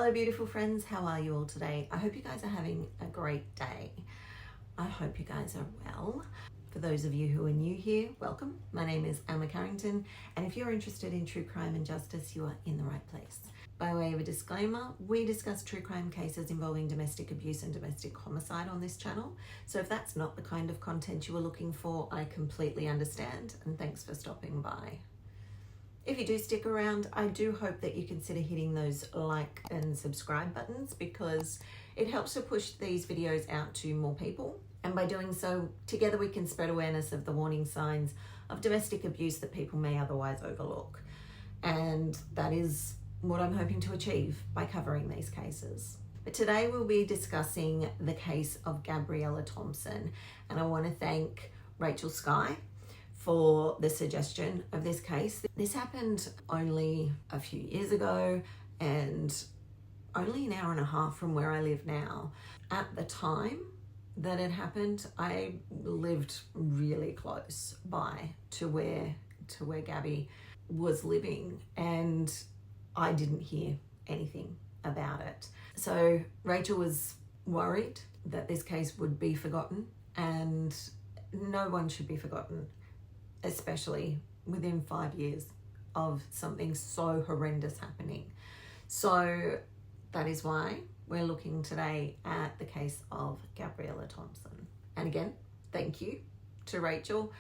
Hello beautiful friends, how are you all today? I hope you guys are having a great day. I hope you guys are well. For those of you who are new here, welcome. My name is Emma Carrington, and if you're interested in true crime and justice, you are in the right place. By way of a disclaimer, we discuss true crime cases involving domestic abuse and domestic homicide on this channel. So if that's not the kind of content you are looking for, I completely understand, and thanks for stopping by. If you do stick around, I do hope that you consider hitting those like and subscribe buttons because it helps to push these videos out to more people. And by doing so, together we can spread awareness of the warning signs of domestic abuse that people may otherwise overlook. And that is what I'm hoping to achieve by covering these cases. But today we'll be discussing the case of Gabriella Thompson. And I want to thank Rachel Skye for the suggestion of this case. This happened only a few years ago and only an hour and a half from where I live now. At the time that it happened, I lived really close by to where Gabby was living, and I didn't hear anything about it. So Rachel was worried that this case would be forgotten, and no one should be forgotten, especially within 5 years of something so horrendous happening. So that is why we're looking today at the case of Gabriella Thompson. And again, thank you to Rachel.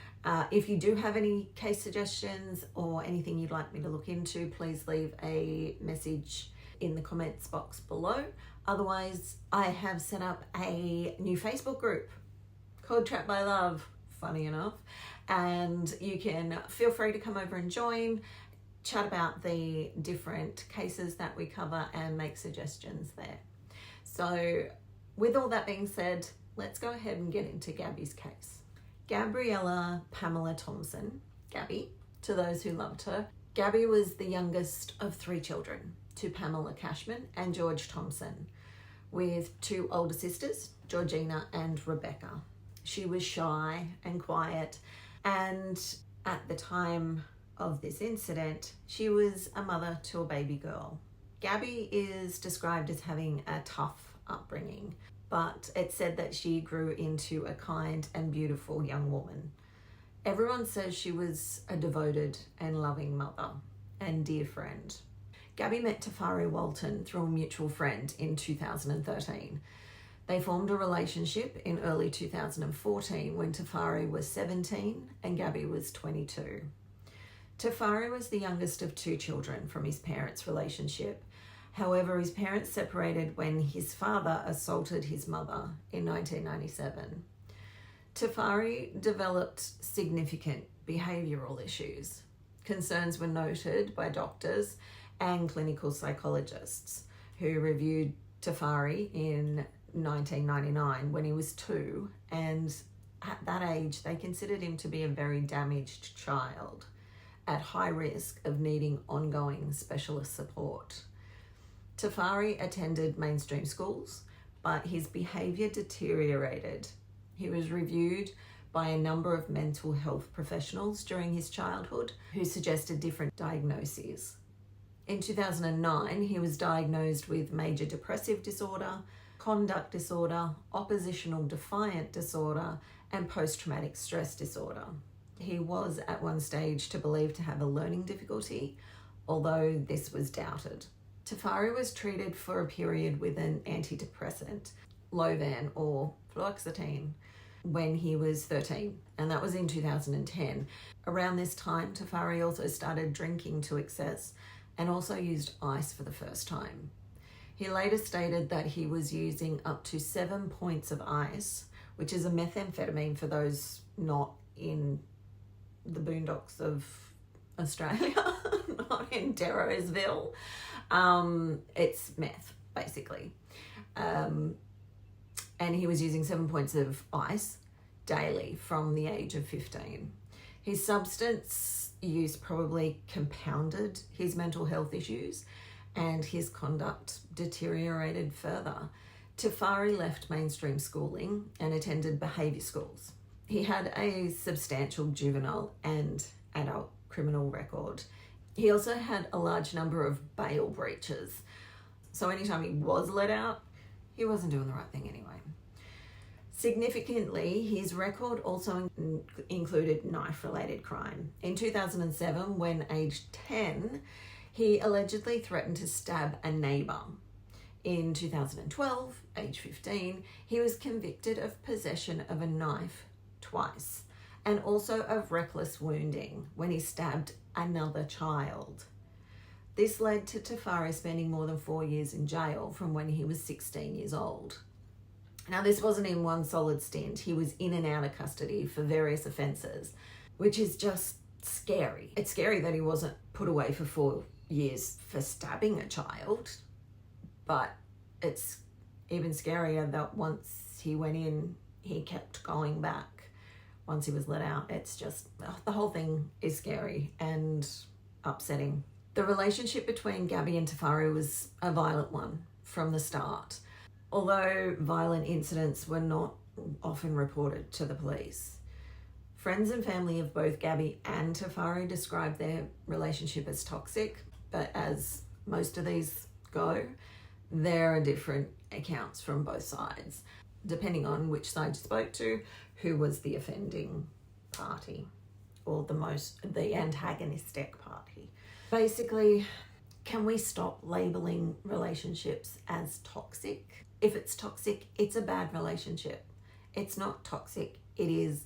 If you do have any case suggestions or anything you'd like me to look into, please leave a message in the comments box below. Otherwise, I have set up a new Facebook group called Trapped by Love, funny enough. And you can feel free to come over and join, chat about the different cases that we cover and make suggestions there. So with all that being said, let's go ahead and get into Gabby's case. Gabriella Pamela Thompson, Gabby, to those who loved her. Gabby was the youngest of 3 children to Pamela Cashman and George Thompson, with 2 older sisters, Georgina and Rebecca. She was shy and quiet, and at the time of this incident, she was a mother to a baby girl. Gabby is described as having a tough upbringing, but it's said that she grew into a kind and beautiful young woman. Everyone says she was a devoted and loving mother and dear friend. Gabby met Tafari Walton through a mutual friend in 2013. They formed a relationship in early 2014 when Tafari was 17 and Gabby was 22. Tafari was the youngest of 2 children from his parents' relationship. However, his parents separated when his father assaulted his mother in 1997. Tafari developed significant behavioural issues. Concerns were noted by doctors and clinical psychologists who reviewed Tafari in 1999 when he was 2, and at that age they considered him to be a very damaged child at high risk of needing ongoing specialist support. Tafari attended mainstream schools, but his behaviour deteriorated. He was reviewed by a number of mental health professionals during his childhood who suggested different diagnoses. In 2009, he was diagnosed with major depressive disorder, conduct disorder, oppositional defiant disorder, and post-traumatic stress disorder. He was at one stage believed to have a learning difficulty, although this was doubted. Tafari was treated for a period with an antidepressant, Loveisrespect or fluoxetine, when he was 13, and that was in 2010. Around this time, Tafari also started drinking to excess and also used ice for the first time. He later stated that he was using up to 7 points of ice, which is a methamphetamine for those not in the boondocks of Australia, not in Darrowsville. It's meth, basically. And he was using 7 points of ice daily from the age of 15. His substance use probably compounded his mental health issues, and his conduct deteriorated further. Tafari left mainstream schooling and attended behaviour schools. He had a substantial juvenile and adult criminal record. He also had a large number of bail breaches. So anytime he was let out, he wasn't doing the right thing anyway. Significantly, his record also included knife-related crime. In 2007, when aged 10, he allegedly threatened to stab a neighbour. In 2012, age 15, he was convicted of possession of a knife twice, and also of reckless wounding when he stabbed another child. This led to Tafari spending more than 4 years in jail from when he was 16 years old. Now, this wasn't in one solid stint. He was in and out of custody for various offences, which is just scary. It's scary that he wasn't put away for 4 years for stabbing a child, but it's even scarier that once he went in, he kept going back once he was let out. It's just, the whole thing is scary and upsetting. The relationship between Gabby and Tafari was a violent one from the start. Although violent incidents were not often reported to the police. Friends and family of both Gabby and Tafari described their relationship as toxic, but as most of these go, there are different accounts from both sides, depending on which side you spoke to, who was the offending party or the antagonistic party. Basically, can we stop labeling relationships as toxic? If it's toxic, it's a bad relationship. It's not toxic, it is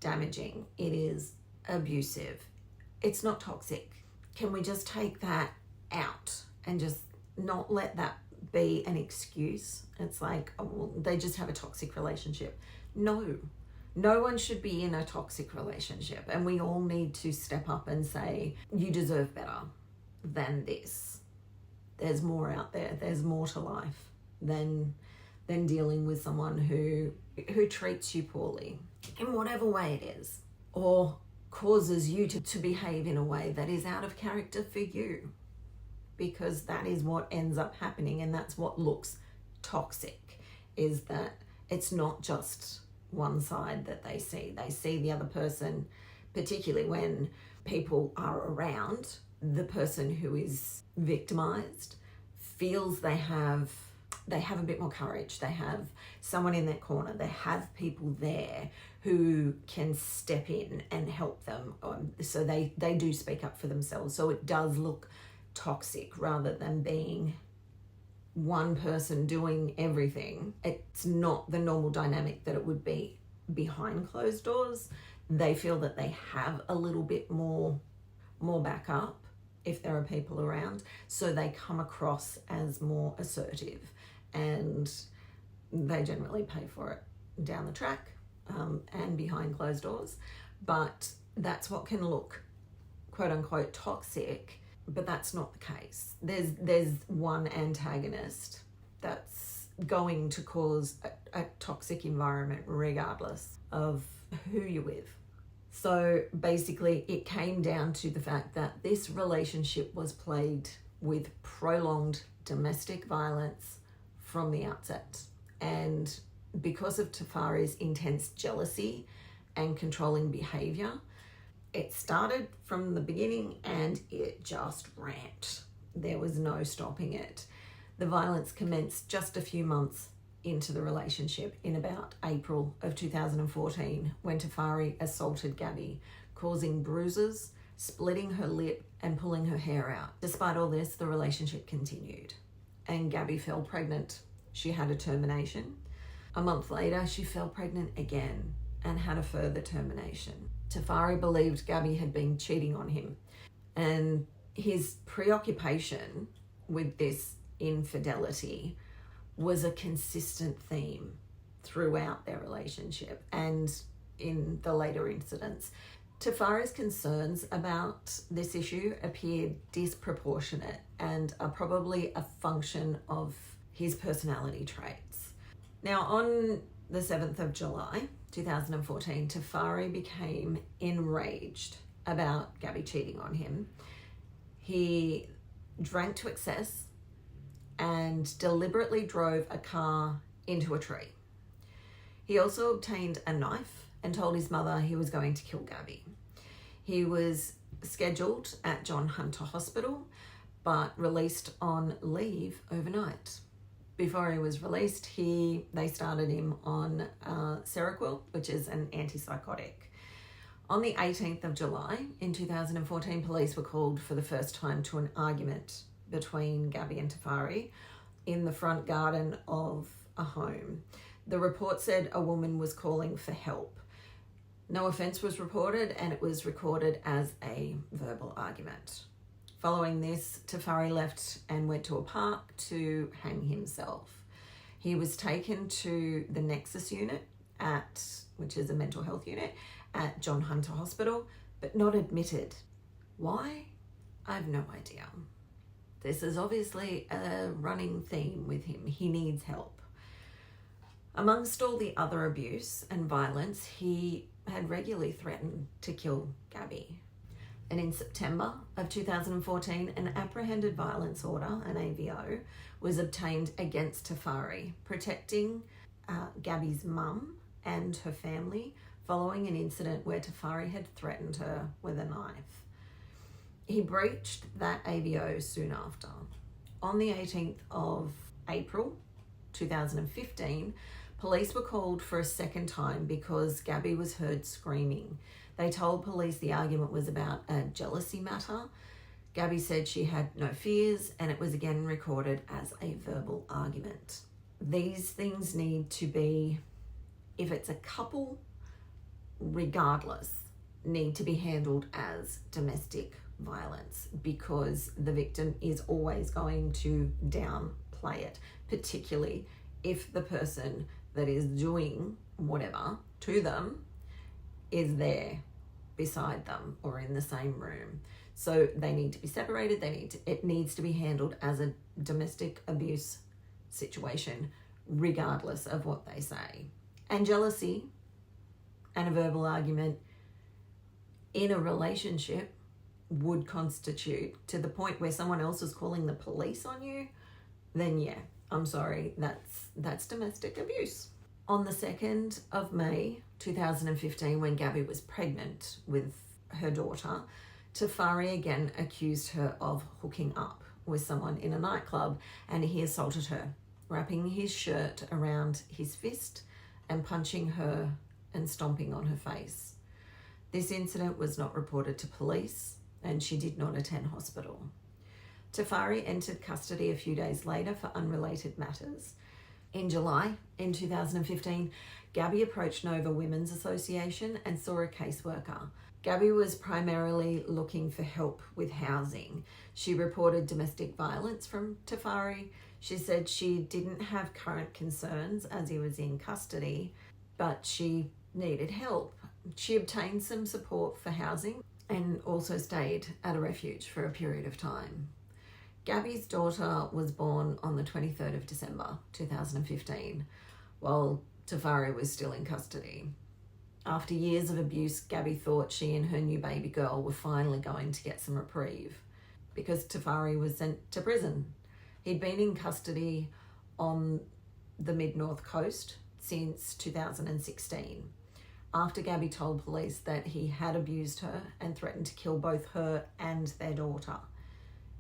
damaging, it is abusive. It's not toxic. Can we just take that out and just not let that be an excuse? It's like, oh, well, they just have a toxic relationship. No one should be in a toxic relationship, and we all need to step up and say, you deserve better than this. There's more out there. There's more to life than dealing with someone who treats you poorly in whatever way it is, or causes you to behave in a way that is out of character for you, because that is what ends up happening, and that's what looks toxic, is that it's not just one side that they see the other person, particularly when people are around. The person who is victimized feels they have a bit more courage. They have someone in their corner. They have people there who can step in and help them. So they do speak up for themselves. So it does look toxic rather than being one person doing everything. It's not the normal dynamic that it would be behind closed doors. They feel that they have a little bit more backup if there are people around, so they come across as more assertive, and they generally pay for it down the track and behind closed doors. But that's what can look quote unquote toxic, but that's not the case. There's one antagonist that's going to cause a toxic environment regardless of who you're with. So basically it came down to the fact that this relationship was plagued with prolonged domestic violence from the outset. And because of Tafari's intense jealousy and controlling behavior, it started from the beginning and it just ramped. There was no stopping it. The violence commenced just a few months into the relationship in about April of 2014, when Tafari assaulted Gabby, causing bruises, splitting her lip and pulling her hair out. Despite all this, the relationship continued and Gabby fell pregnant. She had a termination. A month later, she fell pregnant again and had a further termination. Tafari believed Gabby had been cheating on him, and his preoccupation with this infidelity was a consistent theme throughout their relationship and in the later incidents. Tafari's concerns about this issue appeared disproportionate and are probably a function of his personality traits. Now, on the 7th of July 2014, Tafari became enraged about Gabby cheating on him. He drank to excess and deliberately drove a car into a tree. He also obtained a knife and told his mother he was going to kill Gabby. He was scheduled at John Hunter Hospital, but released on leave overnight. Before he was released, they started him on Seroquel, which is an antipsychotic. On the 18th of July in 2014, police were called for the first time to an argument between Gabby and Tafari in the front garden of a home. The report said a woman was calling for help. No offence was reported, and it was recorded as a verbal argument. Following this, Tafari left and went to a park to hang himself. He was taken to the Nexus unit which is a mental health unit, at John Hunter Hospital, but not admitted. Why? I have no idea. This is obviously a running theme with him. He needs help. Amongst all the other abuse and violence, he had regularly threatened to kill Gabby. And in September of 2014, an apprehended violence order, an AVO, was obtained against Tafari, protecting Gabby's mum and her family following an incident where Tafari had threatened her with a knife. He breached that AVO soon after. On the 18th of April 2015, police were called for a second time because Gabby was heard screaming. They told police the argument was about a jealousy matter. Gabby said she had no fears, and it was again recorded as a verbal argument. These things need to be, if it's a couple, regardless, need to be handled as domestic violence, because the victim is always going to downplay it, particularly if the person that is doing whatever to them is there beside them or in the same room. So they need to be separated. It needs to be handled as a domestic abuse situation, regardless of what they say. And jealousy and a verbal argument in a relationship would constitute, to the point where someone else is calling the police on you, then yeah, I'm sorry, that's domestic abuse. On the 2nd of May 2015, when Gabby was pregnant with her daughter, Tafari again accused her of hooking up with someone in a nightclub, and he assaulted her, wrapping his shirt around his fist and punching her and stomping on her face. This incident was not reported to police, and she did not attend hospital. Tafari entered custody a few days later for unrelated matters. In July in 2015, Gabby approached Nova Women's Association and saw a caseworker. Gabby was primarily looking for help with housing. She reported domestic violence from Tafari. She said she didn't have current concerns as he was in custody, but she needed help. She obtained some support for housing and also stayed at a refuge for a period of time. Gabby's daughter was born on the 23rd of December 2015, while Tafari was still in custody. After years of abuse, Gabby thought she and her new baby girl were finally going to get some reprieve, because Tafari was sent to prison. He'd been in custody on the mid-north coast since 2016, after Gabby told police that he had abused her and threatened to kill both her and their daughter.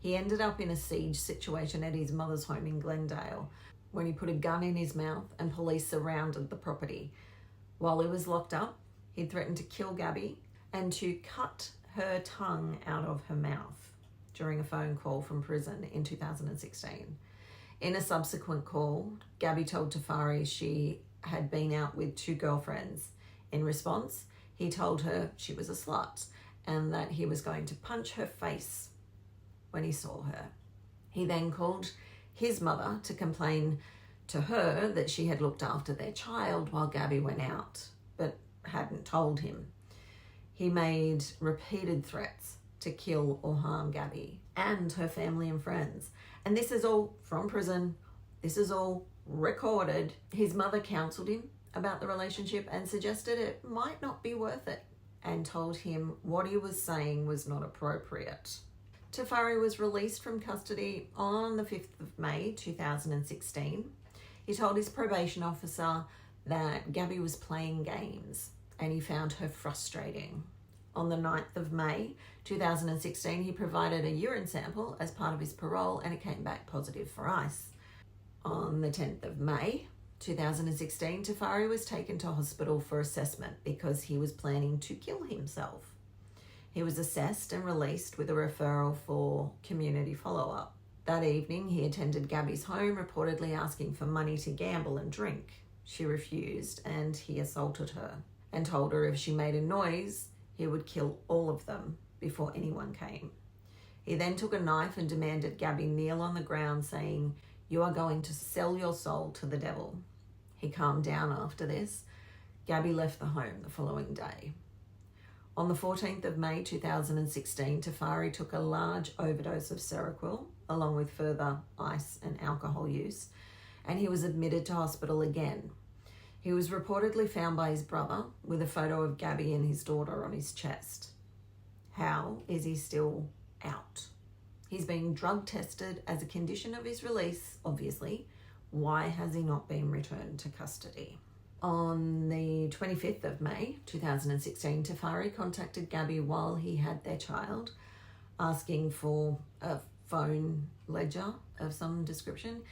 He ended up in a siege situation at his mother's home in Glendale when he put a gun in his mouth and police surrounded the property. While he was locked up, he threatened to kill Gabby and to cut her tongue out of her mouth during a phone call from prison in 2016. In a subsequent call, Gabby told Tafari she had been out with 2 girlfriends. In response, he told her she was a slut and that he was going to punch her face when he saw her. He then called his mother to complain to her that she had looked after their child while Gabby went out, but hadn't told him. He made repeated threats to kill or harm Gabby and her family and friends. And this is all from prison. This is all recorded. His mother counseled him about the relationship and suggested it might not be worth it, and told him what he was saying was not appropriate. Tafari was released from custody on the 5th of May 2016. He told his probation officer that Gabby was playing games and he found her frustrating. On the 9th of May 2016, he provided a urine sample as part of his parole and it came back positive for ice. On the 10th of May 2016, Tafari was taken to hospital for assessment because he was planning to kill himself. He was assessed and released with a referral for community follow-up. That evening, he attended Gabby's home, reportedly asking for money to gamble and drink. She refused and he assaulted her and told her if she made a noise, he would kill all of them before anyone came. He then took a knife and demanded Gabby kneel on the ground, saying, "You are going to sell your soul to the devil." He calmed down after this. Gabby left the home the following day. On the 14th of May 2016, Tafari took a large overdose of Seroquel, along with further ice and alcohol use, and he was admitted to hospital again. He was reportedly found by his brother with a photo of Gabby and his daughter on his chest. How is he still out? He's being drug tested as a condition of his release, obviously. Why has he not been returned to custody? On the 25th of May 2016, Tafari contacted Gabby while he had their child, asking for a phone ledger of some description.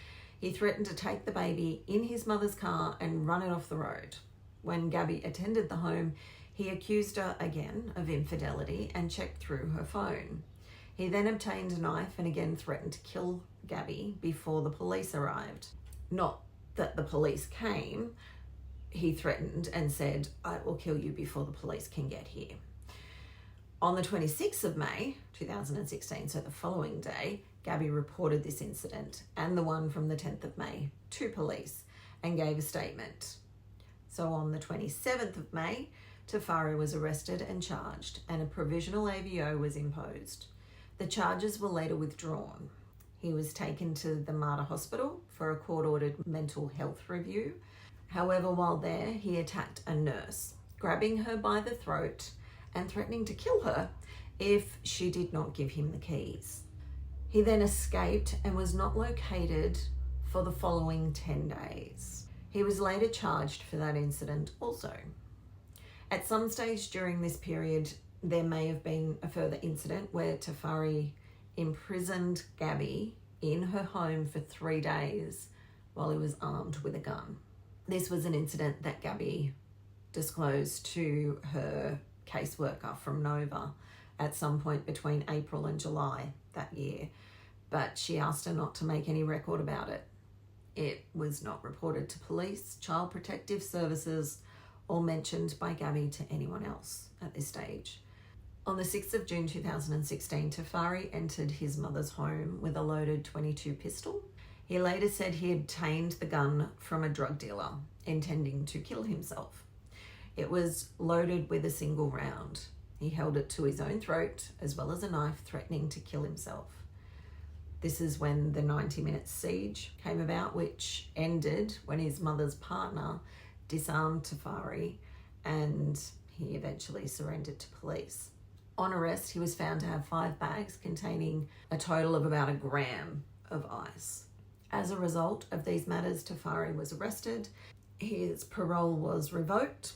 He threatened to take the baby in his mother's car and run it off the road. When Gabby attended the home, he accused her again of infidelity and checked through her phone. He then obtained a knife and again threatened to kill Gabby before the police arrived. Not that the police came. He threatened and said, "I will kill you before the police can get here." On the 26th of May 2016, so the following day, Gabby reported this incident and the one from the 10th of May to police and gave a statement. So on the 27th of May, Tafari was arrested and charged and a provisional AVO was imposed. The charges were later withdrawn. He was taken to the Mater Hospital for a court-ordered mental health review. However, while there, he attacked a nurse, grabbing her by the throat and threatening to kill her if she did not give him the keys. He then escaped and was not located for the following 10 days. He was later charged for that incident also. At some stage during this period, there may have been a further incident where Tafari imprisoned Gabby in her home for 3 days while he was armed with a gun. This was an incident that Gabby disclosed to her caseworker from Nova at some point between April and July that year, but she asked her not to make any record about it. It was not reported to police, Child Protective Services, or mentioned by Gabby to anyone else at this stage. On the 6th of June 2016, Tafari entered his mother's home with a loaded .22 pistol. He later said he obtained the gun from a drug dealer, intending to kill himself. It was loaded with a single round. He held it to his own throat, as well as a knife, threatening to kill himself. This is when the 90-minute siege came about, which ended when his mother's partner disarmed Tafari and he eventually surrendered to police. On arrest, he was found to have 5 bags containing a total of about 1 gram of ice. As a result of these matters, Tafari was arrested. His parole was revoked,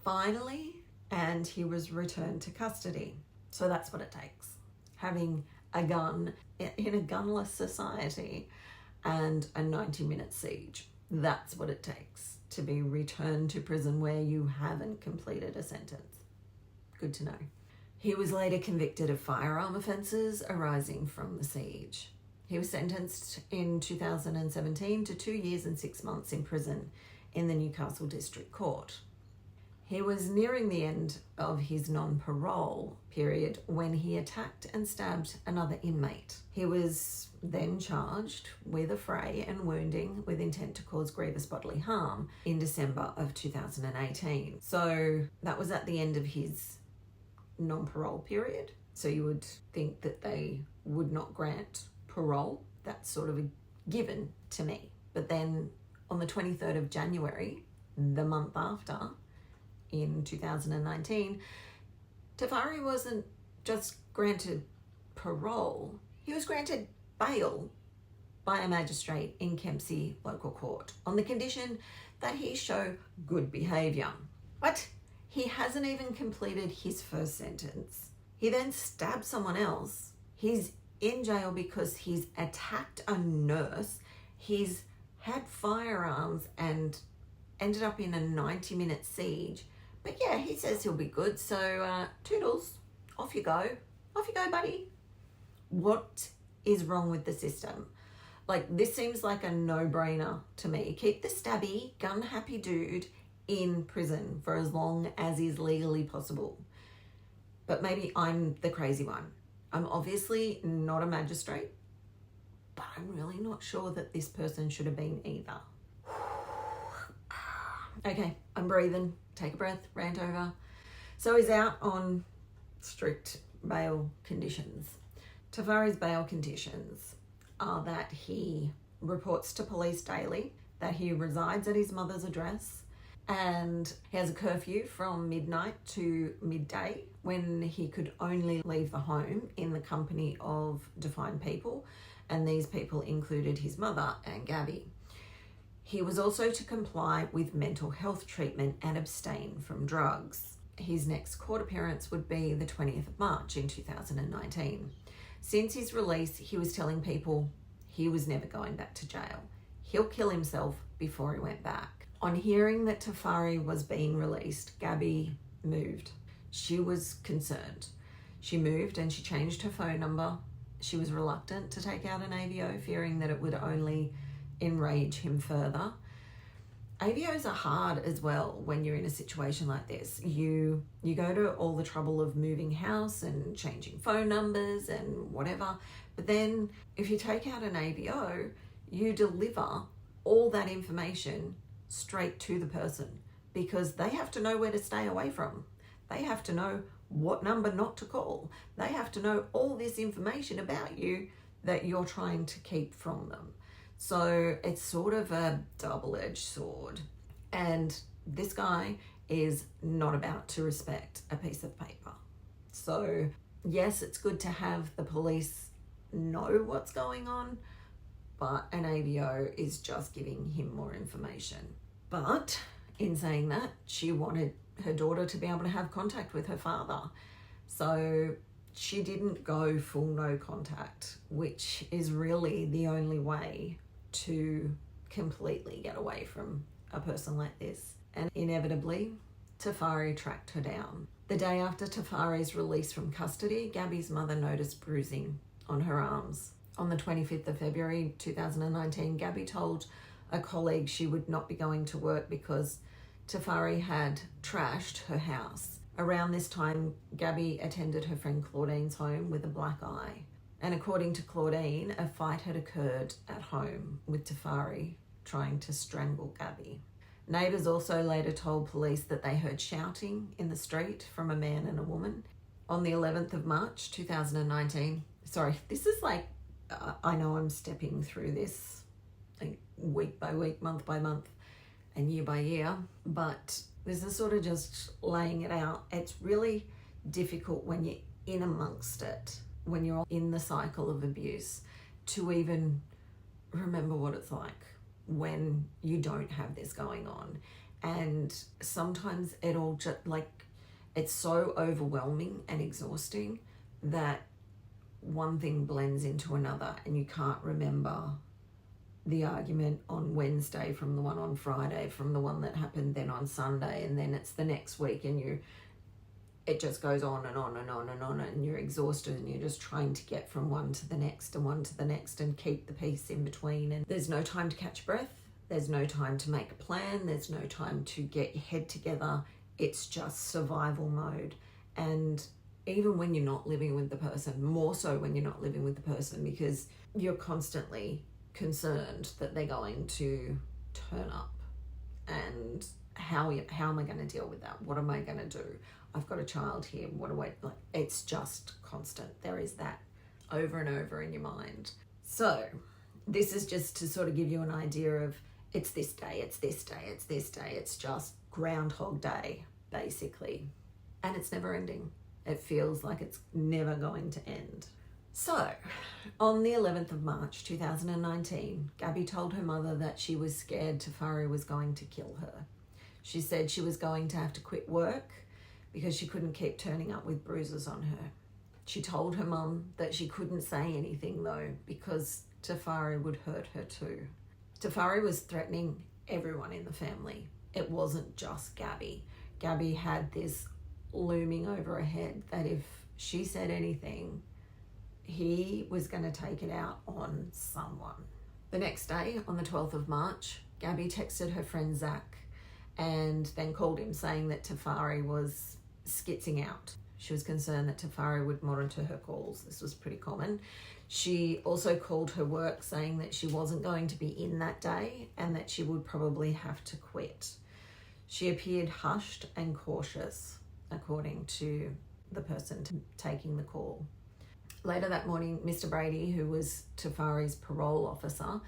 finally, and he was returned to custody. So that's what it takes. Having a gun in a gunless society and a 90-minute siege. That's what it takes to be returned to prison where you haven't completed a sentence. Good to know. He was later convicted of firearm offences arising from the siege. He was sentenced in 2017 to 2 years and 6 months in prison in the Newcastle District Court. He was nearing the end of his non-parole period when he attacked and stabbed another inmate. He was then charged with affray and wounding with intent to cause grievous bodily harm in December of 2018. So that was at the end of his non-parole period. So you would think that they would not grant parole. That's sort of a given to me. But then on the 23rd of January, the month after, in 2019, Tafari wasn't just granted parole, he was granted bail by a magistrate in Kempsey Local Court on the condition that he show good behaviour. What? He hasn't even completed his first sentence. He then stabbed someone else. He's in jail because he's attacked a nurse. He's had firearms and ended up in a 90-minute siege. But yeah, he says he'll be good. So toodles, off you go. Off you go, buddy. What is wrong with the system? Like, this seems like a no-brainer to me. Keep the stabby, gun-happy dude in prison for as long as is legally possible. But maybe I'm the crazy one. I'm obviously not a magistrate, but I'm really not sure that this person should have been either. Okay, I'm breathing. Take a breath, rant over. So he's out on strict bail conditions. Tafari's bail conditions are that he reports to police daily, that he resides at his mother's address, and he has a curfew from midnight to midday when he could only leave the home in the company of defined people, and these people included his mother and Gabby. He was also to comply with mental health treatment and abstain from drugs. His next court appearance would be the 20th of March in 2019. Since his release, he was telling people he was never going back to jail. He'll kill himself before he went back. On hearing that Tafari was being released, Gabby moved. She was concerned. She moved and she changed her phone number. She was reluctant to take out an AVO, fearing that it would only enrage him further. AVOs are hard as well when you're in a situation like this. You go to all the trouble of moving house and changing phone numbers and whatever, but then if you take out an AVO, you deliver all that information straight to the person because they have to know where to stay away from. They have to know what number not to call. They have to know all this information about you that you're trying to keep from them. So it's sort of a double-edged sword. And this guy is not about to respect a piece of paper. So yes, it's good to have the police know what's going on, but an AVO is just giving him more information. But in saying that, she wanted her daughter to be able to have contact with her father. So she didn't go full no contact, which is really the only way to completely get away from a person like this. And inevitably, Tafari tracked her down. The day after Tafari's release from custody, Gabby's mother noticed bruising on her arms. On the 25th of February 2019, Gabby told a colleague she would not be going to work because Tafari had trashed her house. Around this time, Gabby attended her friend Claudine's home with a black eye. And according to Claudine, a fight had occurred at home with Tafari trying to strangle Gabby. Neighbours also later told police that they heard shouting in the street from a man and a woman. On the 11th of March 2019, this is like, I know I'm stepping through this like week by week, month by month, and year by year, but this is sort of just laying it out. It's really difficult when you're in amongst it, when you're in the cycle of abuse, to even remember what it's like when you don't have this going on. And sometimes it all just it's so overwhelming and exhausting that one thing blends into another and you can't remember the argument on Wednesday from the one on Friday, from the one that happened then on Sunday, and then it's the next week, and it just goes on and on and on and on, and you're exhausted and you're just trying to get from one to the next and one to the next and keep the peace in between. And there's no time to catch breath. There's no time to make a plan. There's no time to get your head together. It's just survival mode. And even when you're not living with the person, more so when you're not living with the person, because you're constantly concerned that they're going to turn up. And how am I going to deal with that? What am I going to do? I've got a child here. It's just constant. There is that over and over in your mind. So this is just to sort of give you an idea of it's this day, it's this day, it's this day. It's just Groundhog Day, basically. And it's never ending. It feels like it's never going to end. So on the 11th of March 2019, Gabby told her mother that she was scared Tafari was going to kill her. She said she was going to have to quit work because she couldn't keep turning up with bruises on her. She told her mum that she couldn't say anything though because Tafari would hurt her too. Tafari was threatening everyone in the family. It wasn't just Gabby. Gabby had this looming over her head that if she said anything, he was going to take it out on someone. The next day, on the 12th of March, Gabby texted her friend Zach and then called him saying that Tafari was skitzing out. She was concerned that Tafari would monitor her calls. This was pretty common. She also called her work saying that she wasn't going to be in that day and that she would probably have to quit. She appeared hushed and cautious, according to the person taking the call. Later that morning, Mr. Brady, who was Tafari's parole officer,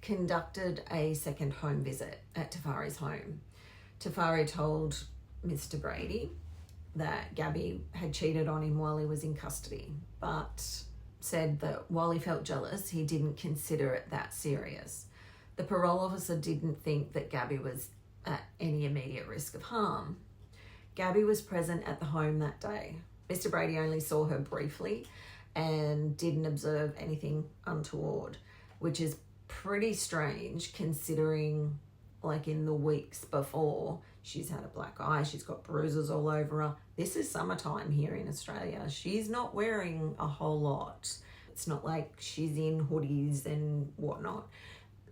conducted a second home visit at Tafari's home. Tafari told Mr. Brady that Gabby had cheated on him while he was in custody, but said that while he felt jealous, he didn't consider it that serious. The parole officer didn't think that Gabby was at any immediate risk of harm. Gabby was present at the home that day. Mr. Brady only saw her briefly and didn't observe anything untoward, which is pretty strange considering like in the weeks before she's had a black eye, she's got bruises all over her. This is summertime here in Australia. She's not wearing a whole lot. It's not like she's in hoodies and whatnot.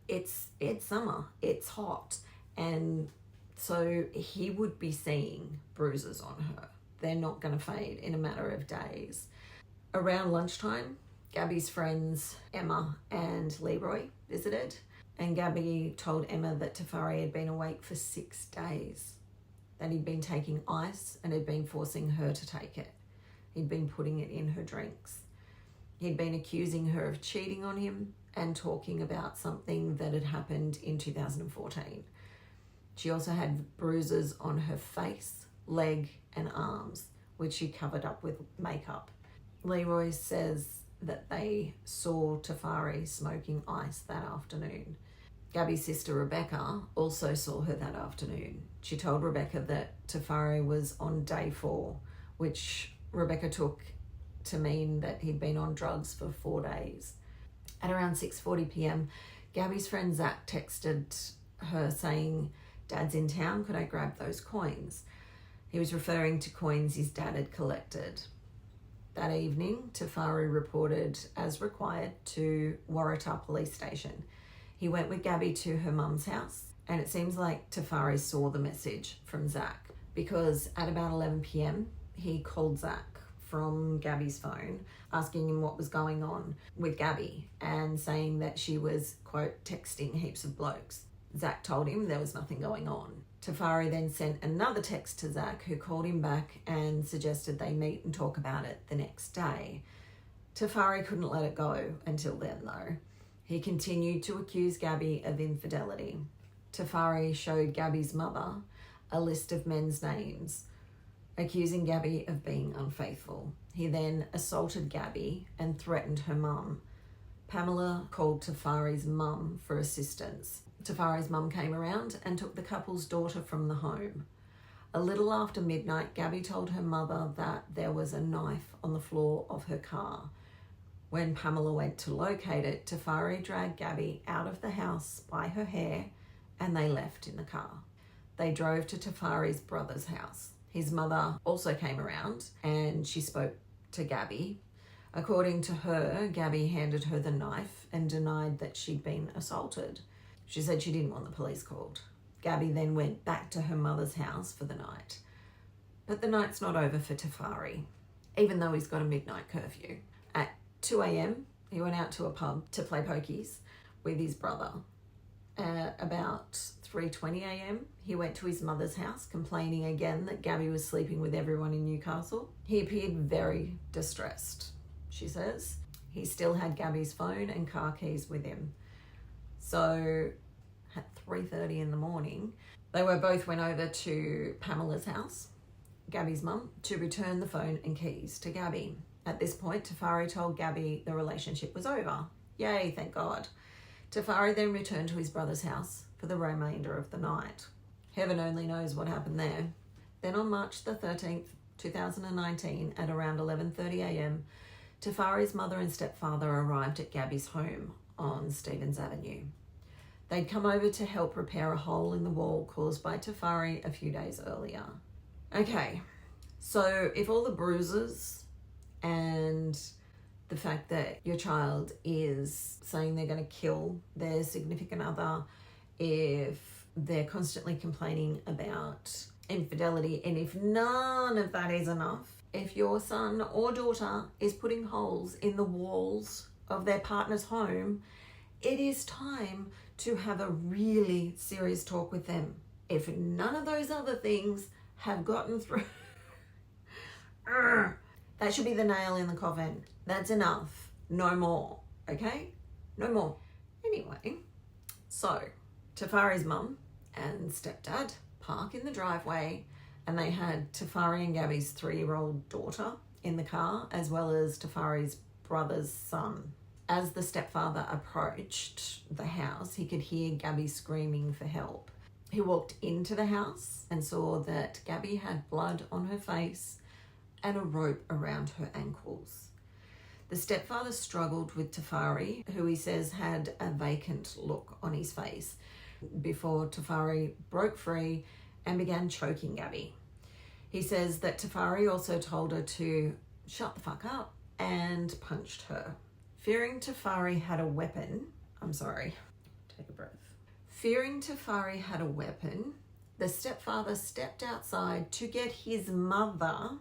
It's summer, it's hot. And so he would be seeing bruises on her. They're not going to fade in a matter of days. Around lunchtime, Gabby's friends Emma and Leroy visited, and Gabby told Emma that Tafari had been awake for 6 days, that he'd been taking ice and had been forcing her to take it. He'd been putting it in her drinks. He'd been accusing her of cheating on him and talking about something that had happened in 2014. She also had bruises on her face, leg and arms, which she covered up with makeup. Leroy says that they saw Tafari smoking ice that afternoon. Gabby's sister Rebecca also saw her that afternoon. She told Rebecca that Tafari was on day 4, which Rebecca took to mean that he'd been on drugs for 4 days. At around 6:40 p.m, Gabby's friend Zach texted her saying, "Dad's in town, could I grab those coins?" He was referring to coins his dad had collected. That evening, Tafari reported as required to Waratah Police Station. He went with Gabby to her mum's house, and it seems like Tafari saw the message from Zach because at about 11 p.m, he called Zach from Gabby's phone, asking him what was going on with Gabby and saying that she was, quote, texting heaps of blokes. Zach told him there was nothing going on. Tafari then sent another text to Zach, who called him back and suggested they meet and talk about it the next day. Tafari couldn't let it go until then, though. He continued to accuse Gabby of infidelity. Tafari showed Gabby's mother a list of men's names, accusing Gabby of being unfaithful. He then assaulted Gabby and threatened her mum. Pamela called Tafari's mum for assistance. Tafari's mum came around and took the couple's daughter from the home. A little after midnight, Gabby told her mother that there was a knife on the floor of her car. When Pamela went to locate it, Tafari dragged Gabby out of the house by her hair and they left in the car. They drove to Tafari's brother's house. His mother also came around and she spoke to Gabby. According to her, Gabby handed her the knife and denied that she'd been assaulted. She said she didn't want the police called. Gabby then went back to her mother's house for the night. But the night's not over for Tafari, even though he's got a midnight curfew. At 2 a.m, he went out to a pub to play pokies with his brother. At about 3:20 a.m, he went to his mother's house, complaining again that Gabby was sleeping with everyone in Newcastle. He appeared very distressed, she says. He still had Gabby's phone and car keys with him. So at 3:30 in the morning, they both went over to Pamela's house, Gabby's mum, to return the phone and keys to Gabby. At this point, Tafari told Gabby the relationship was over. Yay, thank God. Tafari then returned to his brother's house for the remainder of the night. Heaven only knows what happened there. Then on March the 13th, 2019, at around 11:30 a.m, Tafari's mother and stepfather arrived at Gabby's home on Stevens Avenue. They'd come over to help repair a hole in the wall caused by Tafari a few days earlier. Okay, so if all the bruises and the fact that your child is saying they're going to kill their significant other, if they're constantly complaining about infidelity, and if none of that is enough, if your son or daughter is putting holes in the walls of their partner's home, it is time to have a really serious talk with them. If none of those other things have gotten through, that should be the nail in the coffin. That's enough. No more. Okay? No more. Anyway, so Tafari's mum and stepdad park in the driveway, and they had Tafari and Gabby's 3-year-old daughter in the car, as well as Tafari's brother's son. As the stepfather approached the house, he could hear Gabby screaming for help. He walked into the house and saw that Gabby had blood on her face and a rope around her ankles. The stepfather struggled with Tafari, who he says had a vacant look on his face, before Tafari broke free and began choking Gabby. He says that Tafari also told her to shut the fuck up and punched her. Fearing Tafari had a weapon, Fearing Tafari had a weapon, the stepfather stepped outside to get his mother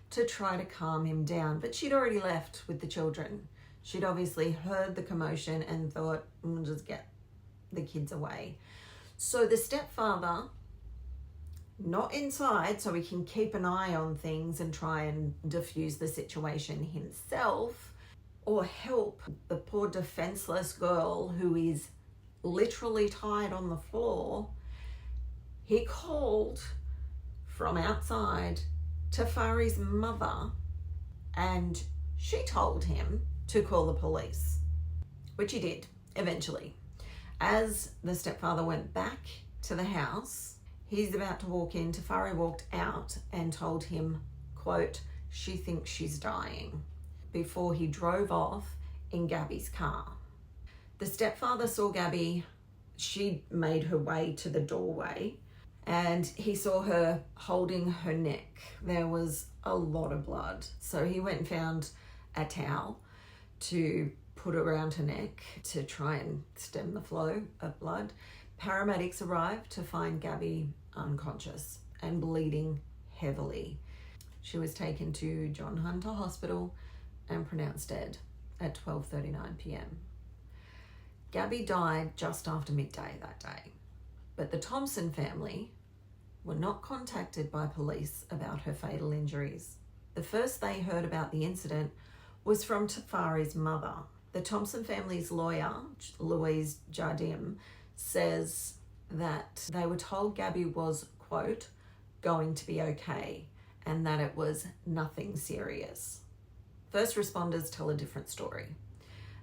to try to calm him down, but she'd already left with the children. She'd obviously heard the commotion and thought, we'll just get the kids away. So the stepfather, not inside so he can keep an eye on things and try and diffuse the situation himself, or help the poor defenseless girl who is literally tied on the floor, he called from outside Tafari's mother, and she told him to call the police, which he did eventually. As the stepfather went back to the house, he's about to walk in, Tafari walked out and told him, quote, "She thinks she's dying," before he drove off in Gabby's car. The stepfather saw Gabby. She made her way to the doorway and he saw her holding her neck. There was a lot of blood. So he went and found a towel to put around her neck to try and stem the flow of blood. Paramedics arrived to find Gabby unconscious and bleeding heavily. She was taken to John Hunter Hospital and pronounced dead at 12:39 p.m. Gabby died just after midday that day, but the Thompson family were not contacted by police about her fatal injuries. The first they heard about the incident was from Tafari's mother. The Thompson family's lawyer, Louise Jardim, says that they were told Gabby was, quote, "going to be okay," and that it was nothing serious. First responders tell a different story.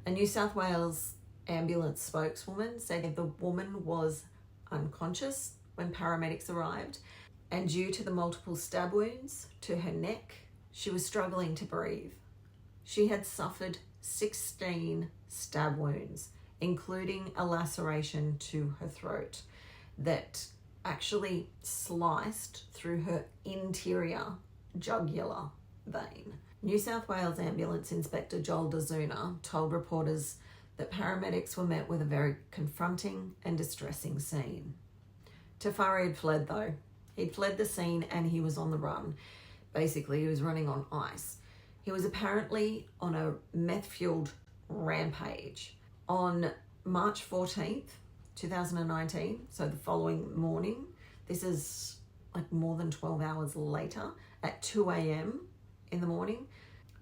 A New South Wales ambulance spokeswoman said the woman was unconscious when paramedics arrived, and due to the multiple stab wounds to her neck, she was struggling to breathe. She had suffered 16 stab wounds, including a laceration to her throat that actually sliced through her interior jugular vein. New South Wales Ambulance Inspector Joel Dazuna told reporters that paramedics were met with a very confronting and distressing scene. Tafari had fled though. He'd fled the scene and he was on the run. Basically, he was running on ice. He was apparently on a meth-fueled rampage. On March 14th, 2019, so the following morning, this is like more than 12 hours later, at 2 a.m. in the morning,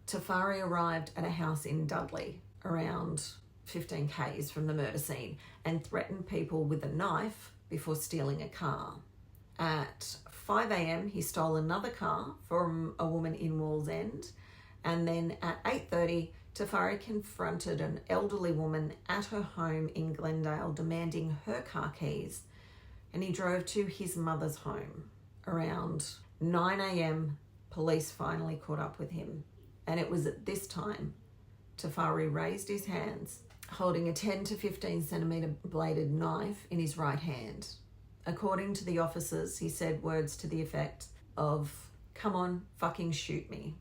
Tafari arrived at a house in Dudley, around 15 k's from the murder scene, and threatened people with a knife before stealing a car. At 5 a.m, he stole another car from a woman in Wallsend, and then at 8:30, Tafari confronted an elderly woman at her home in Glendale, demanding her car keys. and he drove to his mother's home. Around 9 a.m, police finally caught up with him, and it was at this time Tafari raised his hands, holding a 10 to 15 centimetre bladed knife in his right hand. According to the officers, he said words to the effect of, "Come on, fucking shoot me."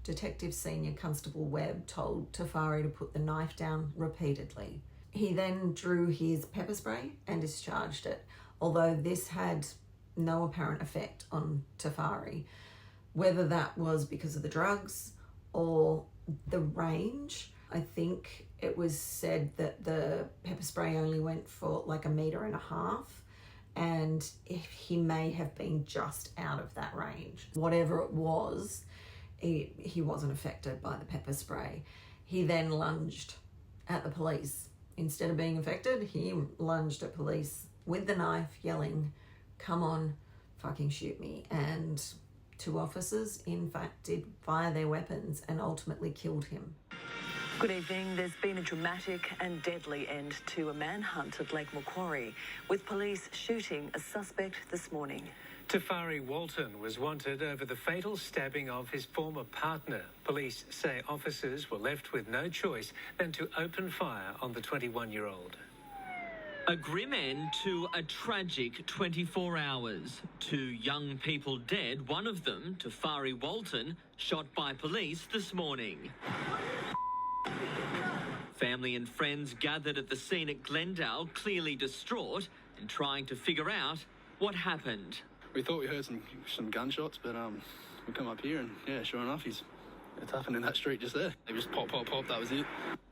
Detective Senior Constable Webb told Tafari to put the knife down repeatedly. He then drew his pepper spray and discharged it, although this had no apparent effect on Tafari. Whether that was because of the drugs or the range, I think it was said that the pepper spray only went for like 1.5 meters, and he may have been just out of that range. Whatever it was, he wasn't affected by the pepper spray. He then lunged at the police. Instead of being affected, he lunged at police with the knife, yelling, "Come on, fucking shoot me." And 2 officers, in fact, did fire their weapons and ultimately killed him. Good evening. There's been a dramatic and deadly end to a manhunt at Lake Macquarie, with police shooting a suspect this morning. Tafari Walton was wanted over the fatal stabbing of his former partner. Police say officers were left with no choice than to open fire on the 21-year-old. A grim end to a tragic 24 hours. 2 young people dead, one of them, Tafari Walton, shot by police this morning. Family and friends gathered at the scene at Glendale, clearly distraught and trying to figure out what happened. We thought we heard some gunshots, but we come up here and, yeah, sure enough, it's happened in that street just there. They just pop, that was it.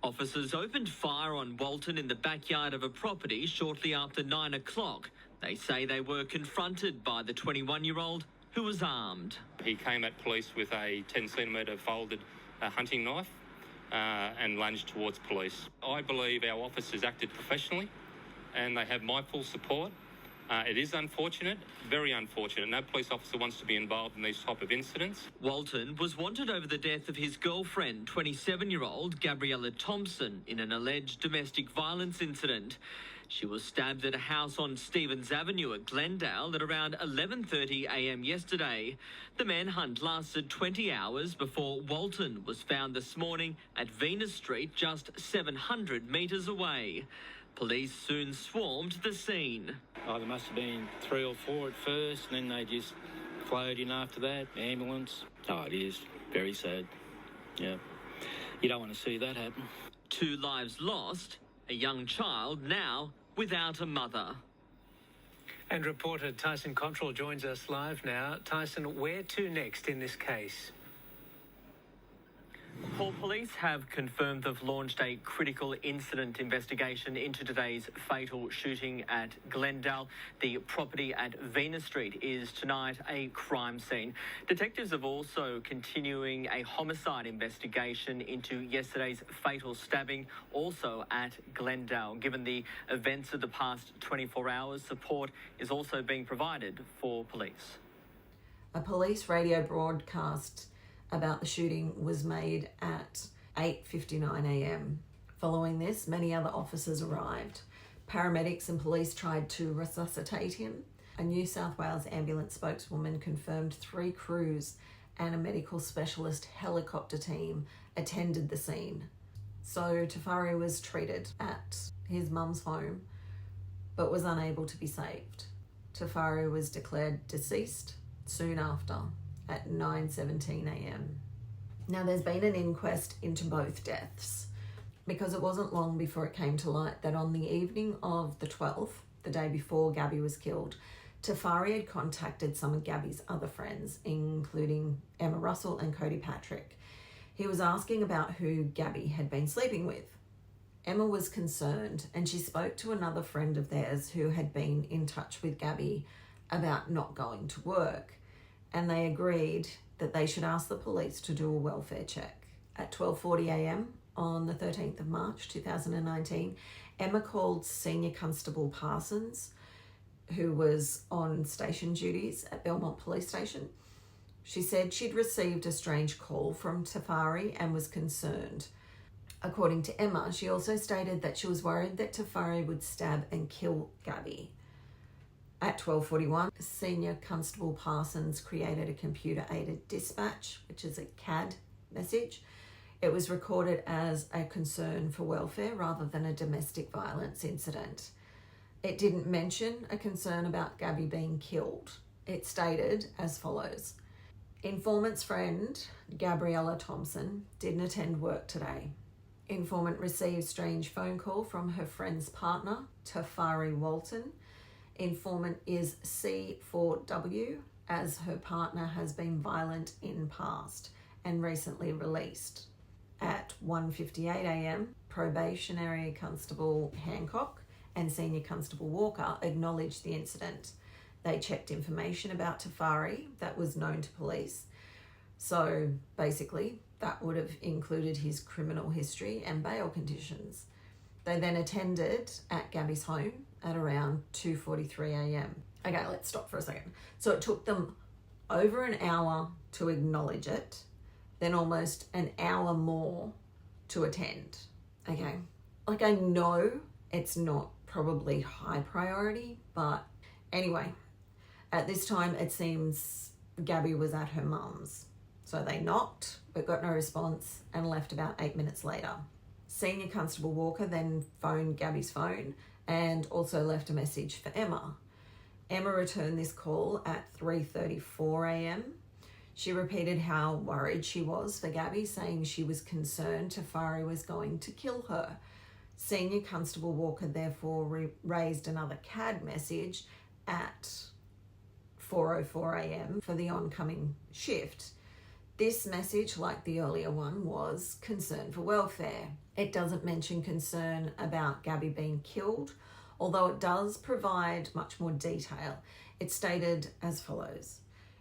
Officers opened fire on Walton in the backyard of a property shortly after 9 o'clock. They say they were confronted by the 21-year-old who was armed. He came at police with a 10-centimetre folded hunting knife and lunged towards police. I believe our officers acted professionally and they have my full support. It is unfortunate, very unfortunate. No police officer wants to be involved in these type of incidents. Walton was wanted over the death of his girlfriend, 27-year-old Gabriella Thompson, in an alleged domestic violence incident. She was stabbed at a house on Stevens Avenue at Glendale at around 11:30 a.m. yesterday. The manhunt lasted 20 hours before Walton was found this morning at Venus Street, just 700 metres away. Police soon swarmed the scene. Oh, there must have been 3 or 4 at first, and then they just flowed in after that, ambulance. Oh, it is very sad. Yeah, you don't want to see that happen. 2 lives lost, a young child now without a mother. And reporter Tyson Control joins us live now. Tyson, where to next in this case? Paul, police have confirmed they've launched a critical incident investigation into today's fatal shooting at Glendale. The property at Venus Street is tonight a crime scene. Detectives are also continuing a homicide investigation into yesterday's fatal stabbing, also at Glendale. Given the events of the past 24 hours, support is also being provided for police. A police radio broadcast about the shooting was made at 8:59 a.m. Following this, many other officers arrived. Paramedics and police tried to resuscitate him. A New South Wales ambulance spokeswoman confirmed 3 crews and a medical specialist helicopter team attended the scene. So Tafari was treated at his mum's home, but was unable to be saved. Tafari was declared deceased soon after, at 9:17 a.m. Now, there's been an inquest into both deaths, because it wasn't long before it came to light that on the evening of the 12th, the day before Gabby was killed, Tafari had contacted some of Gabby's other friends, including Emma Russell and Cody Patrick. He was asking about who Gabby had been sleeping with. Emma was concerned, and she spoke to another friend of theirs who had been in touch with Gabby about not going to work, and they agreed that they should ask the police to do a welfare check. At 12:40 a.m. on the 13th of March 2019, Emma called Senior Constable Parsons, who was on station duties at Belmont Police Station. She said she'd received a strange call from Tafari and was concerned. According to Emma, she also stated that she was worried that Tafari would stab and kill Gabby. At 12:41, Senior Constable Parsons created a computer-aided dispatch, which is a CAD message. It was recorded as a concern for welfare rather than a domestic violence incident. It didn't mention a concern about Gabby being killed. It stated as follows: informant's friend, Gabriella Thompson, didn't attend work today. Informant received strange phone call from her friend's partner, Tafari Walton. Informant is C4W, as her partner has been violent in past and recently released. At 1:58 a.m, Probationary Constable Hancock and Senior Constable Walker acknowledged the incident. They checked information about Tafari that was known to police. So basically, that would have included his criminal history and bail conditions. They then attended at Gabby's home at around 2:43 a.m. Okay, let's stop for a second. So it took them over an hour to acknowledge it, then almost an hour more to attend. Okay, like I know it's not probably high priority, but anyway, at this time it seems Gabby was at her mum's. So they knocked, but got no response and left about 8 minutes later. Senior Constable Walker then phoned Gabby's phone and also left a message for Emma. Emma returned this call at 3:34 a.m. She repeated how worried she was for Gabby, saying she was concerned Tafari was going to kill her. Senior Constable Walker therefore raised another CAD message at 4:04 a.m. for the oncoming shift. This message, like the earlier one, was concern for welfare. It doesn't mention concern about Gabby being killed, although it does provide much more detail. It stated as follows: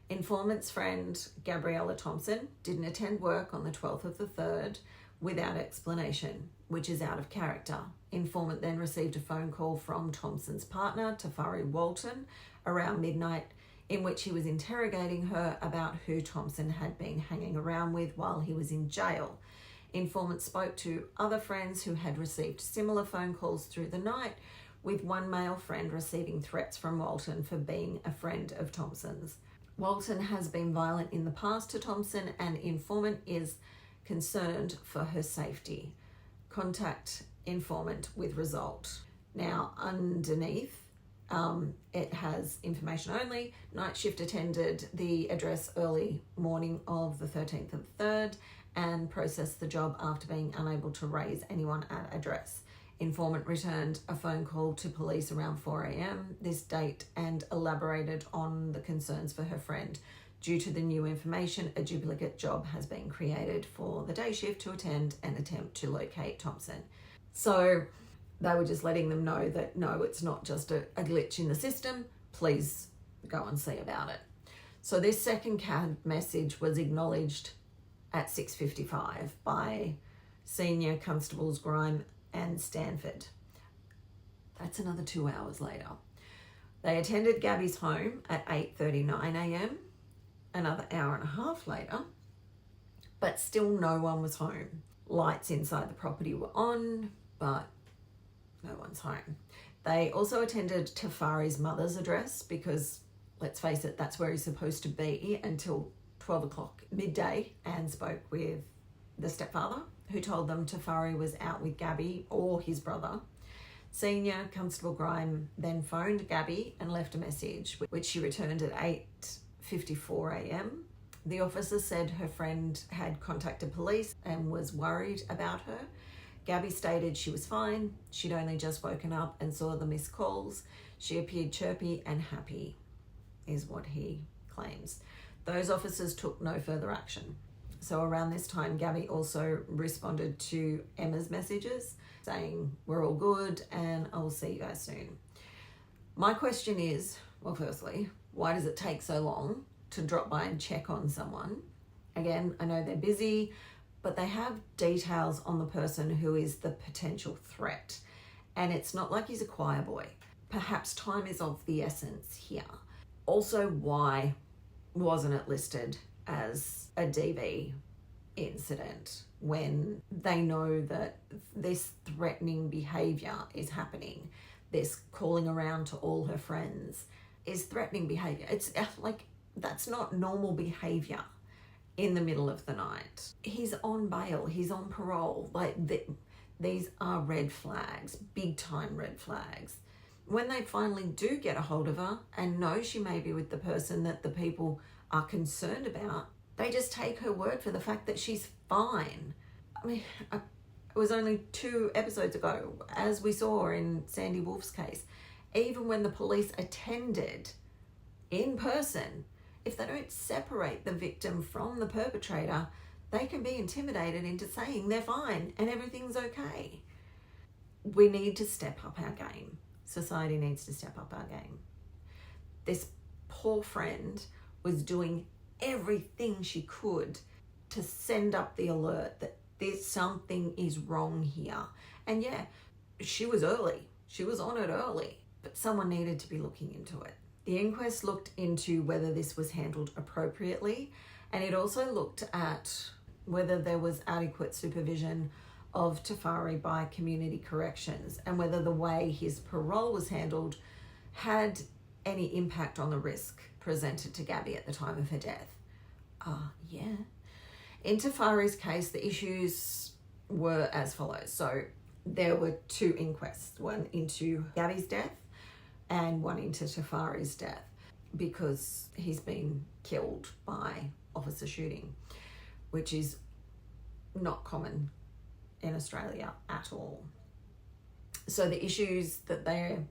informant's friend, Gabriella Thompson, didn't attend work on the 12th of the 3rd without explanation, which is out of character. Informant then received a phone call from Thompson's partner, Tafari Walton, around midnight, in which he was interrogating her about who Thompson had been hanging around with while he was in jail. Informant spoke to other friends who had received similar phone calls through the night, with one male friend receiving threats from Walton for being a friend of Thompson's. Walton has been violent in the past to Thompson, and informant is concerned for her safety. Contact informant with result. Now, underneath, it has information only. Night shift attended the address early morning of the 13th of the 3rd and processed the job after being unable to raise anyone at address. Informant returned a phone call to police around 4 a.m. this date and elaborated on the concerns for her friend. Due to the new information, a duplicate job has been created for the day shift to attend and attempt to locate Thompson. So they were just letting them know that no, it's not just a glitch in the system. Please go and see about it. So this second CAD message was acknowledged at 6:55 by Senior Constables Grime and Stanford. That's another 2 hours later. They attended Gabby's home at 8:39 a.m, another hour and a half later, but still no one was home. Lights inside the property were on, but no one's home. They also attended Tafari's mother's address because, let's face it, that's where he's supposed to be until 12 o'clock midday, and spoke with the stepfather, who told them Tafari was out with Gabby or his brother. Senior Constable Grime then phoned Gabby and left a message, which she returned at 8:54 a.m. The officer said her friend had contacted police and was worried about her. Gabby stated she was fine. She'd only just woken up and saw the missed calls. She appeared chirpy and happy, is what he claims. Those officers took no further action. So around this time, Gabby also responded to Emma's messages saying, we're all good and I'll see you guys soon. My question is, well, firstly, why does it take so long to drop by and check on someone? Again, I know they're busy, but they have details on the person who is the potential threat. And it's not like he's a choir boy. Perhaps time is of the essence here. Also, why wasn't it listed as a DV incident when they know that this threatening behavior is happening? This calling around to all her friends is threatening behavior. It's like, that's not normal behavior in the middle of the night. He's on bail, he's on parole. Like, these are red flags, big time red flags. When they finally do get a hold of her and know she may be with the person that the people are concerned about, they just take her word for the fact that she's fine. I mean, it was only 2 episodes ago, as we saw in Sandy Wolf's case, even when the police attended in person, if they don't separate the victim from the perpetrator, they can be intimidated into saying they're fine and everything's okay. We need to step up our game. Society needs to step up our game. This poor friend was doing everything she could to send up the alert that there's something is wrong here. And yeah, she was early. She was on it early, but someone needed to be looking into it. The inquest looked into whether this was handled appropriately, and it also looked at whether there was adequate supervision of Tafari by community corrections and whether the way his parole was handled had any impact on the risk presented to Gabby at the time of her death. Yeah. In Tafari's case, the issues were as follows. So there were 2 inquests, one into Gabby's death and one into Tafari's death, because he's been killed by officer shooting, which is not common in Australia at all. So the issues that they're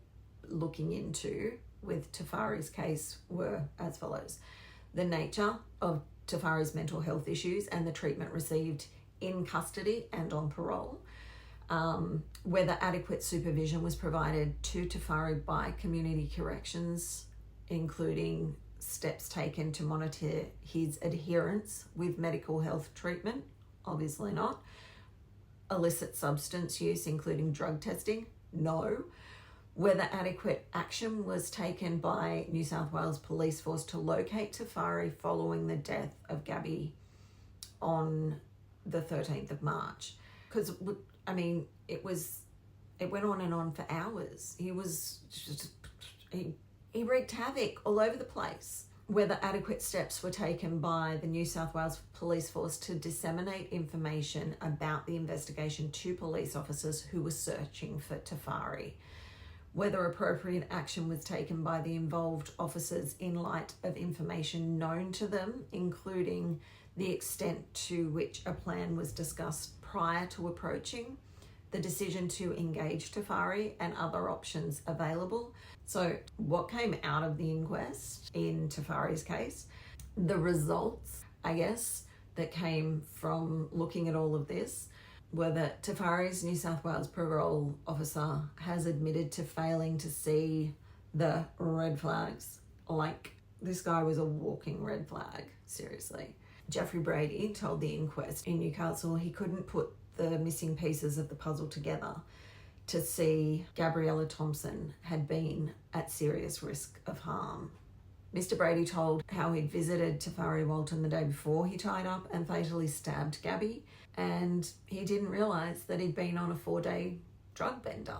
looking into with Tafari's case were as follows: the nature of Tafari's mental health issues and the treatment received in custody and on parole, whether adequate supervision was provided to Tafari by community corrections, including steps taken to monitor his adherence with medical health treatment, obviously not, illicit substance use, including drug testing, no, whether adequate action was taken by New South Wales Police Force to locate Tafari following the death of Gabby on the 13th of March. Because, I mean, it went on and on for hours. He wreaked havoc all over the place. Whether adequate steps were taken by the New South Wales Police Force to disseminate information about the investigation to police officers who were searching for Tafari. Whether appropriate action was taken by the involved officers in light of information known to them, including the extent to which a plan was discussed prior to approaching, the decision to engage Tafari, and other options available. So what came out of the inquest in Tafari's case, the results, I guess, that came from looking at all of this, were that Tafari's New South Wales parole officer has admitted to failing to see the red flags. Like, this guy was a walking red flag, seriously. Jeffrey Brady told the inquest in Newcastle he couldn't put the missing pieces of the puzzle together to see Gabriella Thompson had been at serious risk of harm. Mr. Brady told how he'd visited Tafari Walton the day before he tied up and fatally stabbed Gabby, and he didn't realise that he'd been on a 4-day drug bender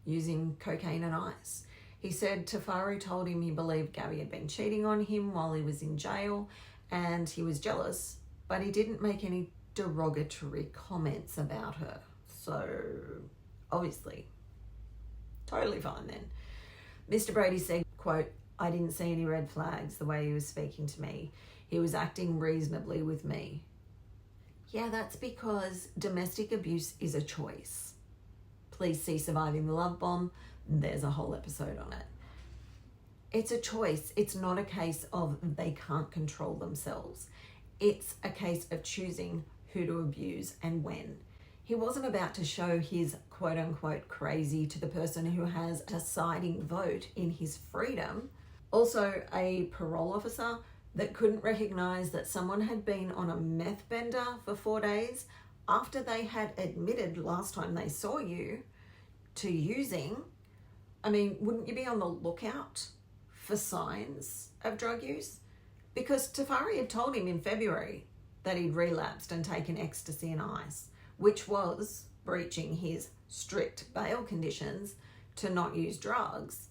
using cocaine and ice. He said Tafari told him he believed Gabby had been cheating on him while he was in jail, and he was jealous, but he didn't make any derogatory comments about her. So, obviously, totally fine then. Mr. Brady said, quote, "I didn't see any red flags the way he was speaking to me. He was acting reasonably with me." Yeah, that's because domestic abuse is a choice. Please see Surviving the Love Bomb. There's a whole episode on it. It's a choice. It's not a case of they can't control themselves. It's a case of choosing who to abuse and when. He wasn't about to show his quote-unquote crazy to the person who has a deciding vote in his freedom. Also, a parole officer that couldn't recognise that someone had been on a meth bender for 4 days after they had admitted last time they saw you to using. I mean, wouldn't you be on the lookout for signs of drug use? Because Tafari had told him in February that he'd relapsed and taken ecstasy and ice, which was breaching his strict bail conditions to not use drugs.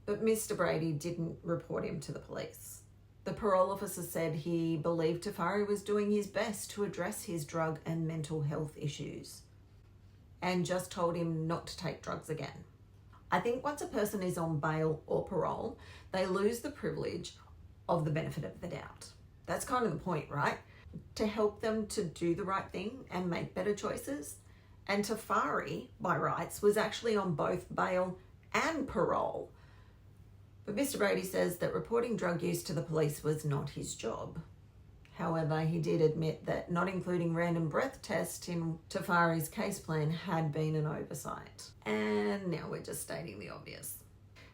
But Mr. Brady didn't report him to the police. The parole officer said he believed Tafari was doing his best to address his drug and mental health issues, and just told him not to take drugs again. I think once a person is on bail or parole, they lose the privilege of the benefit of the doubt. That's kind of the point, right? To help them to do the right thing and make better choices. And Tafari, by rights, was actually on both bail and parole. But Mr. Brady says that reporting drug use to the police was not his job. However, he did admit that not including random breath tests in Tafari's case plan had been an oversight. And now we're just stating the obvious.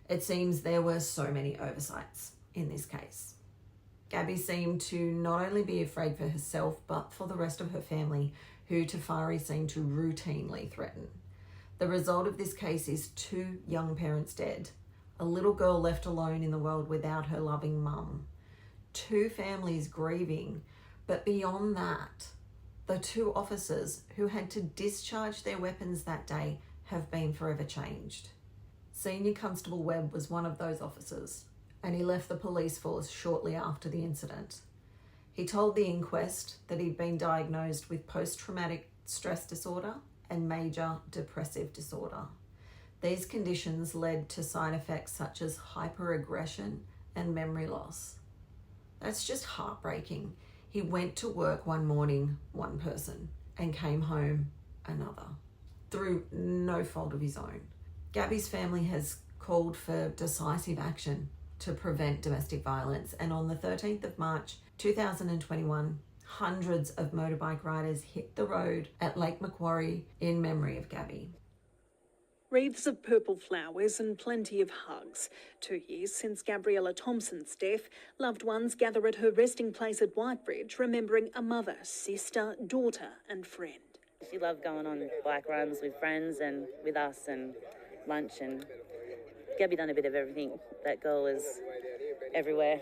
It seems there were so many oversights in this case. Gabby seemed to not only be afraid for herself, but for the rest of her family, who Tafari seemed to routinely threaten. The result of this case is 2 young parents dead, a little girl left alone in the world without her loving mum, 2 families grieving, but beyond that, the 2 officers who had to discharge their weapons that day have been forever changed. Senior Constable Webb was one of those officers, and he left the police force shortly after the incident. He told the inquest that he'd been diagnosed with post-traumatic stress disorder and major depressive disorder. These conditions led to side effects such as hyperaggression and memory loss. That's just heartbreaking. He went to work one morning, one person, and came home another, through no fault of his own. Gabby's family has called for decisive action to prevent domestic violence, and on the 13th of March 2021, hundreds of motorbike riders hit the road at Lake Macquarie in memory of Gabby. Wreaths of purple flowers and plenty of hugs. 2 years since Gabriella Thompson's death, loved ones gather at her resting place at Whitebridge, remembering a mother, sister, daughter and friend. She loved going on bike runs with friends and with us and lunch, and Gabby done a bit of everything. That girl was everywhere.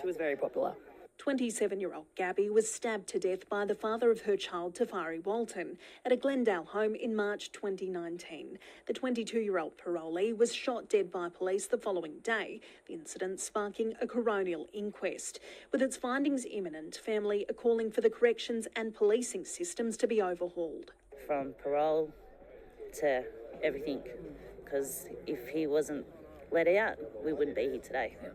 She was very popular. 27-year-old Gabby was stabbed to death by the father of her child, Tafari Walton, at a Glendale home in March 2019. The 22-year-old parolee was shot dead by police the following day, the incident sparking a coronial inquest. With its findings imminent, family are calling for the corrections and policing systems to be overhauled. From parole to everything, because if he wasn't let out, we wouldn't be here today. Yeah.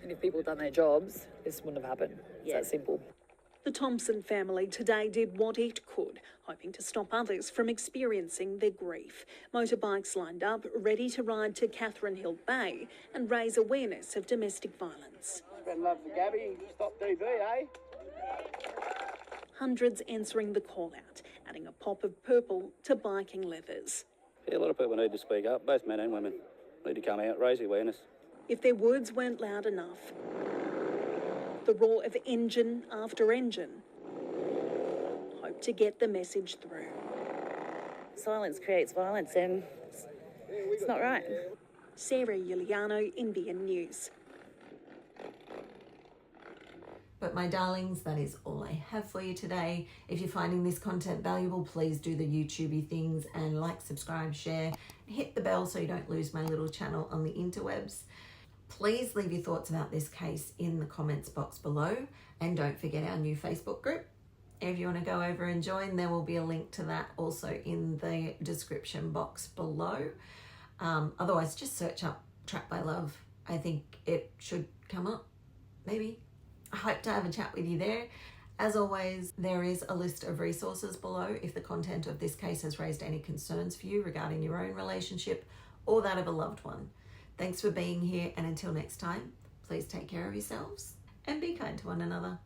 And if people had done their jobs, this wouldn't have happened. It's that simple. The Thompson family today did what it could, hoping to stop others from experiencing their grief. Motorbikes lined up, ready to ride to Catherine Hill Bay and raise awareness of domestic violence. Spread love for Gabby. Stop DV, eh? Hundreds answering the call-out, adding a pop of purple to biking leathers. Yeah, a lot of people need to speak up, both men and women. Need to come out, raise awareness. If their words weren't loud enough, the roar of engine after engine hope to get the message through. Silence creates violence, and it's not right. Sarah Giuliano, NBN News. But my darlings, that is all I have for you today. If you're finding this content valuable, please do the YouTubey things and like, subscribe, share, and hit the bell so you don't lose my little channel on the interwebs. Please leave your thoughts about this case in the comments box below, and don't forget our new Facebook group. If you want to go over and join, there will be a link to that also in the description box below. Otherwise, just search up Trapped by Love. I think it should come up, maybe. I hope to have a chat with you there. As always, there is a list of resources below if the content of this case has raised any concerns for you regarding your own relationship or that of a loved one. Thanks for being here, and until next time, please take care of yourselves and be kind to one another.